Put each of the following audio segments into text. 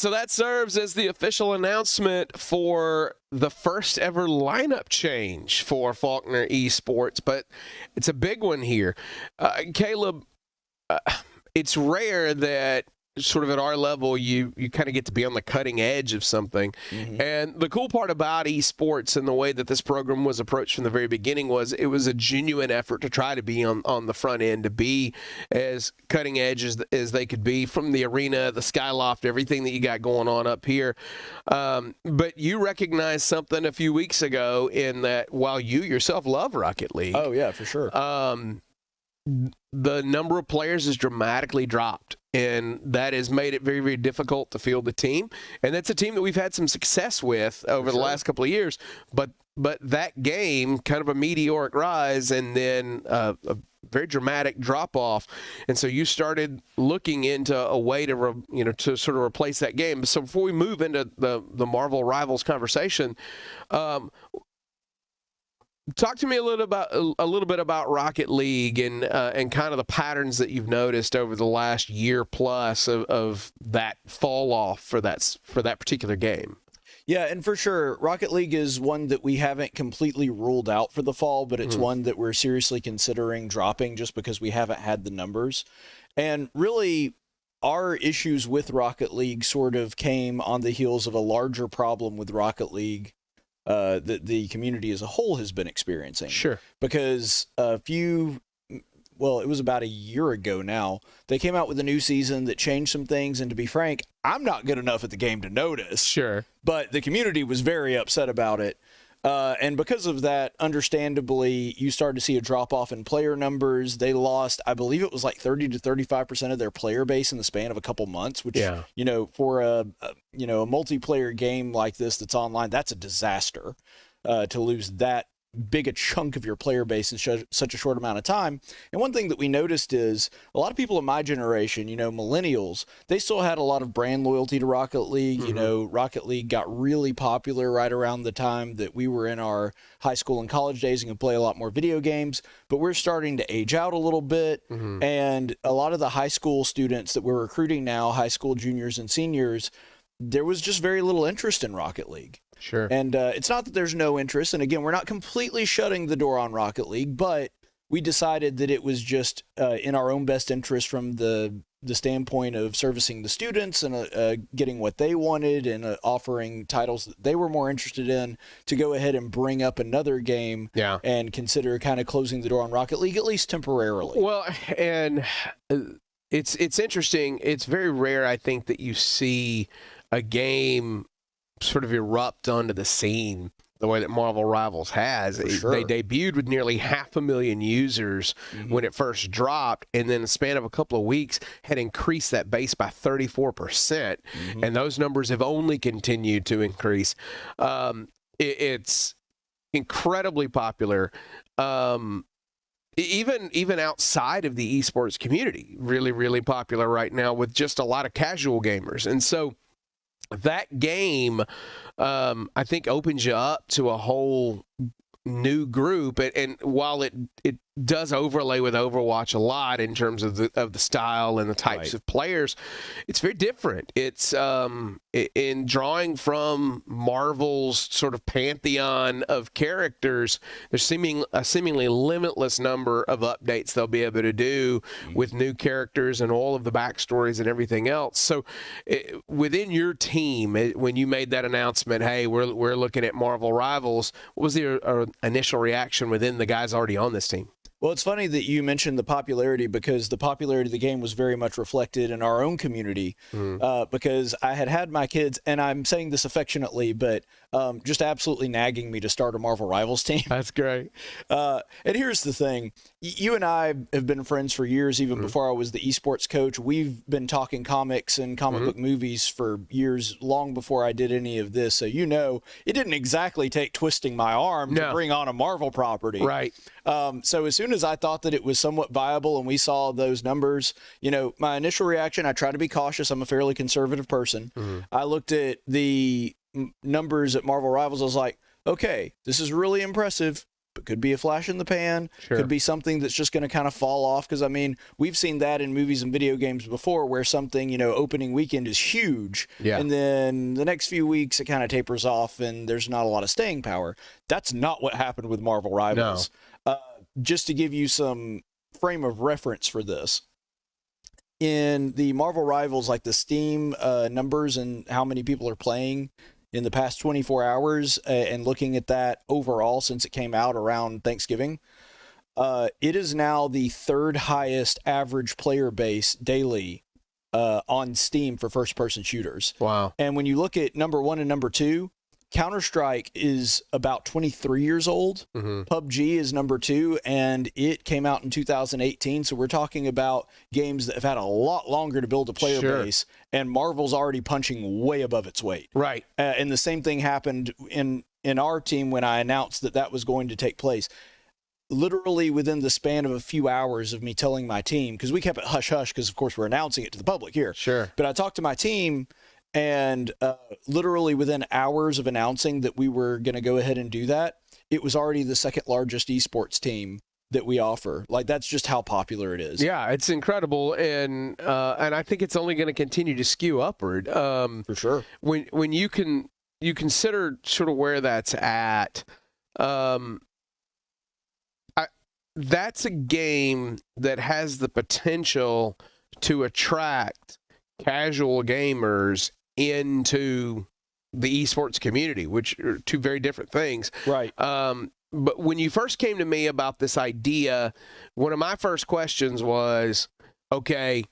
so that serves as the official announcement for the first ever lineup change for Faulkner eSports, but it's a big one here. Caleb, it's rare that sort of at our level, you kind of get to be on the cutting edge of something. Mm-hmm. And the cool part about esports and the way that this program was approached from the very beginning was it was a genuine effort to try to be on the front end, to be as cutting edge as they could be, from the arena, the skyloft, everything that you got going on up here. But you recognized something a few weeks ago in that while you yourself love Rocket League. Oh, yeah, for sure. The number of players has dramatically dropped, and that has made it very, very difficult to field the team. And that's a team that we've had some success with over the last couple of years. But that game, kind of a meteoric rise, and then a very dramatic drop-off. And so you started looking into a way to, to sort of replace that game. So before we move into the Marvel Rivals conversation, talk to me a little bit about Rocket League and kind of the patterns that you've noticed over the last year plus of that fall off for that particular game. Yeah, and for sure, Rocket League is one that we haven't completely ruled out for the fall, but it's one that we're seriously considering dropping just because we haven't had the numbers. And really, our issues with Rocket League sort of came on the heels of a larger problem with Rocket League that the community as a whole has been experiencing. Sure. Because it was about a year ago now, they came out with a new season that changed some things, and to be frank, I'm not good enough at the game to notice. Sure. But the community was very upset about it. And because of that, understandably, you started to see a drop-off in player numbers. They lost, I believe it was like 30 to 35% of their player base in the span of a couple months, which, for a multiplayer game like this that's online, that's a disaster to lose that big a chunk of your player base in such a short amount of time. And one thing that we noticed is a lot of people in my generation, millennials, they still had a lot of brand loyalty to Rocket League. Mm-hmm. Rocket League got really popular right around the time that we were in our high school and college days and could play a lot more video games, but we're starting to age out a little bit. Mm-hmm. And a lot of the high school students that we're recruiting now, high school juniors and seniors, there was just very little interest in Rocket League. Sure. And it's not that there's no interest. And again, we're not completely shutting the door on Rocket League, but we decided that it was just in our own best interest from the standpoint of servicing the students and getting what they wanted and offering titles that they were more interested in, to go ahead and bring up another game and consider kind of closing the door on Rocket League, at least temporarily. Well, and it's interesting. It's very rare, I think, that you see a game sort of erupt onto the scene the way that Marvel Rivals has. Sure. They debuted with nearly 500,000 users when it first dropped, and then in the span of a couple of weeks had increased that base by 34%, and those numbers have only continued to increase. It's incredibly popular. Even outside of the esports community, really, really popular right now with just a lot of casual gamers. And so that game, I think, opens you up to a whole new group. And while it does overlay with Overwatch a lot in terms of the style and the types of players, it's very different. It's in drawing from Marvel's sort of pantheon of characters. There's a seemingly limitless number of updates they'll be able to do with new characters and all of the backstories and everything else. So within your team, when you made that announcement, hey, we're looking at Marvel Rivals, what was the initial reaction within the guys already on this team? Well, it's funny that you mentioned the popularity, because the popularity of the game was very much reflected in our own community, because I had my kids, and I'm saying this affectionately, but just absolutely nagging me to start a Marvel Rivals team. That's great. And here's the thing. You and I have been friends for years, even before I was the esports coach. We've been talking comics and comic book movies for years, long before I did any of this. So, it didn't exactly take twisting my arm to bring on a Marvel property. Right. So as soon as I thought that it was somewhat viable and we saw those numbers, my initial reaction, I try to be cautious. I'm a fairly conservative person. I looked at the numbers at Marvel Rivals. I was like, okay, this is really impressive. but could be a flash in the pan, Sure. could be something that's just going to kind of fall off. Because, I mean, we've seen that in movies and video games before where something, you know, opening weekend is huge. Yeah. And then the next few weeks it kind of tapers off and there's not a lot of staying power. That's not what happened with Marvel Rivals. Just to give you some frame of reference for this, in the Marvel Rivals, like the Steam numbers and how many people are playing in the past 24 hours and looking at that overall since it came out around Thanksgiving, it is now the third highest average player base daily on Steam for first-person shooters. Wow. And when you look at number 1 and number 2, Counter-Strike is about 23 years old. PUBG is number 2, and it came out in 2018. So we're talking about games that have had a lot longer to build a player base, and Marvel's already punching way above its weight. Right. And the same thing happened in our team when I announced that was going to take place. Literally within the span of a few hours of me telling my team, because we kept it hush-hush because, of course, we're announcing it to the public here. Sure. But I talked to my team, and literally within hours of announcing that we were going to go ahead and do that, it was already the second largest esports team that we offer. Like, that's just how popular it is. Yeah, it's incredible, and I think it's only going to continue to skew upward. For sure. When you consider sort of where that's at, that's a game that has the potential to attract casual gamers into the esports community, which are two very different things. Right. But when you first came to me about this idea, one of my first questions was, okay,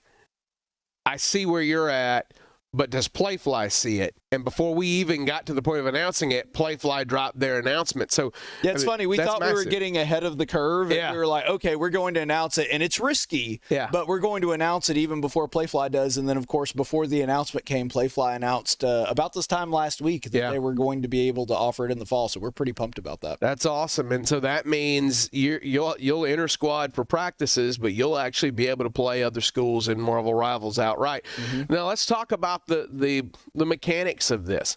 I see where you're at, but does Playfly see it? And before we even got to the point of announcing it, Playfly dropped their announcement. So yeah, it's funny. We thought we were massive. getting ahead of the curve. Yeah. And we were like, okay, we're going to announce it. And it's risky, but we're going to announce it even before Playfly does. And then, of course, before the announcement came, Playfly announced about this time last week that they were going to be able to offer it in the fall. So we're pretty pumped about that. That's awesome. And so that means you'll enter squad for practices, but you'll actually be able to play other schools in Marvel Rivals outright. Now, let's talk about the mechanics of this.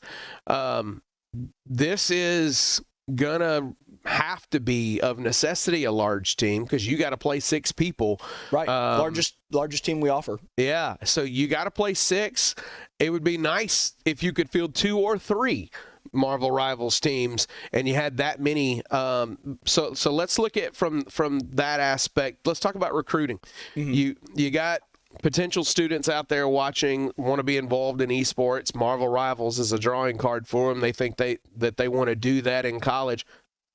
This is gonna have to be of necessity a large team because you got to play 6 people. Right. Largest team we offer. Yeah. So you got to play 6. It would be nice if you could field 2 or 3 Marvel Rivals teams and you had that many. So let's look at from that aspect. Let's talk about recruiting. You got potential students out there watching, want to be involved in esports. Marvel Rivals is a drawing card for them. They think that they want to do that in college.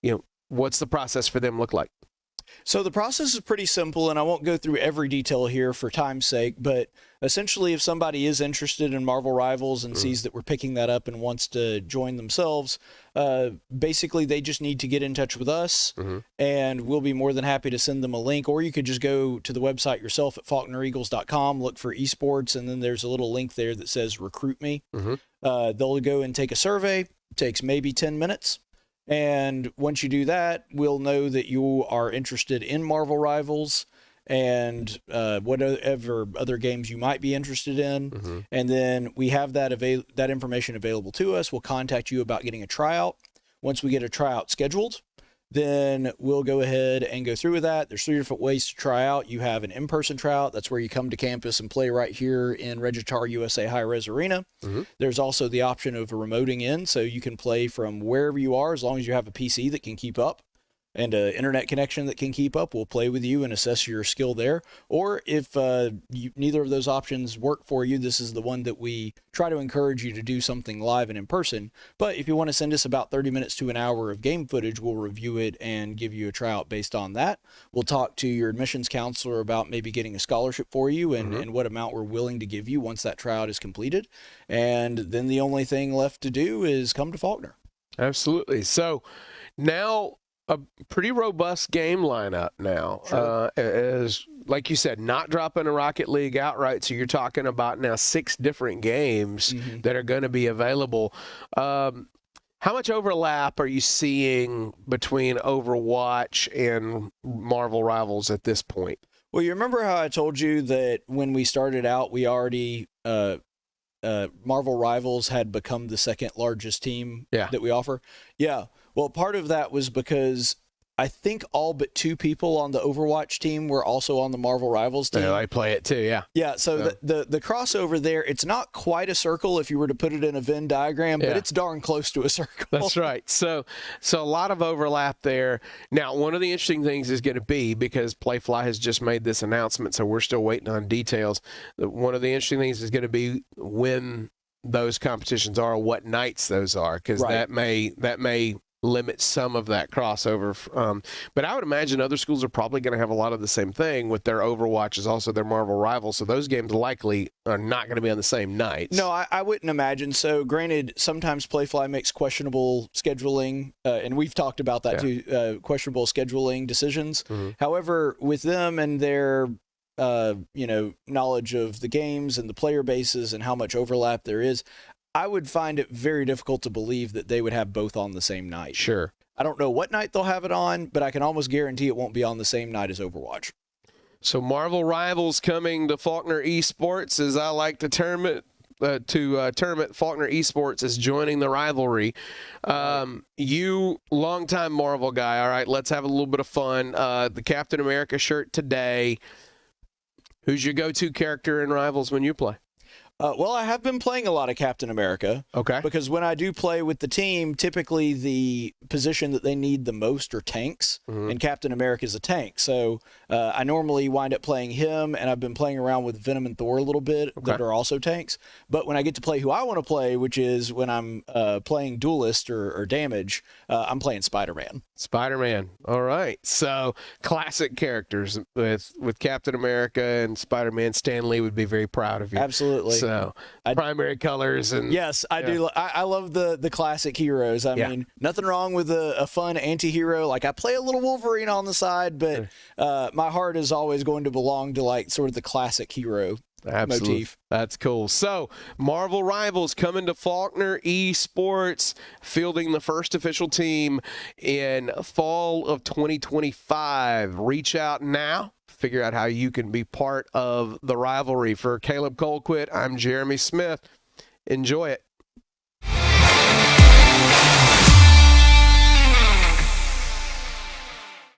You know, what's the process for them look like? So the process is pretty simple, and I won't go through every detail here for time's sake, but essentially if somebody is interested in Marvel Rivals and sees that we're picking that up and wants to join themselves, basically they just need to get in touch with us, and we'll be more than happy to send them a link, or you could just go to the website yourself at faulknereagles.com, look for esports, and then there's a little link there that says recruit me. They'll go and take a survey. It takes maybe 10 minutes. And once you do that, we'll know that you are interested in Marvel Rivals and whatever other games you might be interested in. And then we have that information available to us. We'll contact you about getting a tryout. Once we get a tryout scheduled, then we'll go ahead and go through with that. There's 3 different ways to try out. You have an in-person tryout. That's where you come to campus and play right here in Regitar USA High-Res Arena. There's also the option of remoting in, so you can play from wherever you are as long as you have a PC that can keep up and an internet connection that can keep up. We'll play with you and assess your skill there. Or if neither of those options work for you, this is the one that we try to encourage you to do something live and in person. But if you want to send us about 30 minutes to an hour of game footage, we'll review it and give you a tryout based on that. We'll talk to your admissions counselor about maybe getting a scholarship for you and what amount we're willing to give you once that tryout is completed. And then the only thing left to do is come to Faulkner. Absolutely. So now a pretty robust game lineup now. As like you said, not dropping a Rocket League outright. So you're talking about now 6 different games that are going to be available. How much overlap are you seeing between Overwatch and Marvel Rivals at this point? Well, you remember how I told you that when we started out, we already Marvel Rivals had become the second largest team that we offer? Yeah. Well, part of that was because I think all but 2 people on the Overwatch team were also on the Marvel Rivals team. Yeah, I play it too, yeah. Yeah, so the crossover there, it's not quite a circle if you were to put it in a Venn diagram, but it's darn close to a circle. That's right. So a lot of overlap there. Now, one of the interesting things is going to be, because Playfly has just made this announcement, so we're still waiting on details. One of the interesting things is going to be when those competitions are, what nights those are, because that may limit some of that crossover. But I would imagine other schools are probably going to have a lot of the same thing with their Overwatch is also their Marvel Rivals. So those games likely are not going to be on the same nights. No, I wouldn't imagine so. Granted, sometimes Playfly makes questionable scheduling, and we've talked about that too, questionable scheduling decisions. Mm-hmm. However, with them and their knowledge of the games and the player bases and how much overlap there is, I would find it very difficult to believe that they would have both on the same night. Sure. I don't know what night they'll have it on, but I can almost guarantee it won't be on the same night as Overwatch. So Marvel Rivals coming to Faulkner eSports, as I like to term it. Faulkner eSports is joining the rivalry. You, longtime Marvel guy, all right, let's have a little bit of fun. The Captain America shirt today. Who's your go-to character in Rivals when you play? Well, I have been playing a lot of Captain America. Okay. Because when I do play with the team, typically the position that they need the most are tanks, and Captain America is a tank. So I normally wind up playing him, and I've been playing around with Venom and Thor a little bit that are also tanks. But when I get to play who I want to play, which is when I'm playing Duelist or Damage, I'm playing Spider-Man. Spider-Man. All right. So classic characters with Captain America and Spider-Man. Stan Lee would be very proud of you. Absolutely. So primary colors and yes, I do. I love the classic heroes. I mean, nothing wrong with a fun anti-hero. Like I play a little Wolverine on the side, but my heart is always going to belong to like sort of the classic hero. Absolutely. Motif. That's cool. So, Marvel Rivals coming to Faulkner eSports, fielding the first official team in fall of 2025. Reach out now. Figure out how you can be part of the rivalry. For Caleb Colquitt, I'm Jeremy Smith. Enjoy it.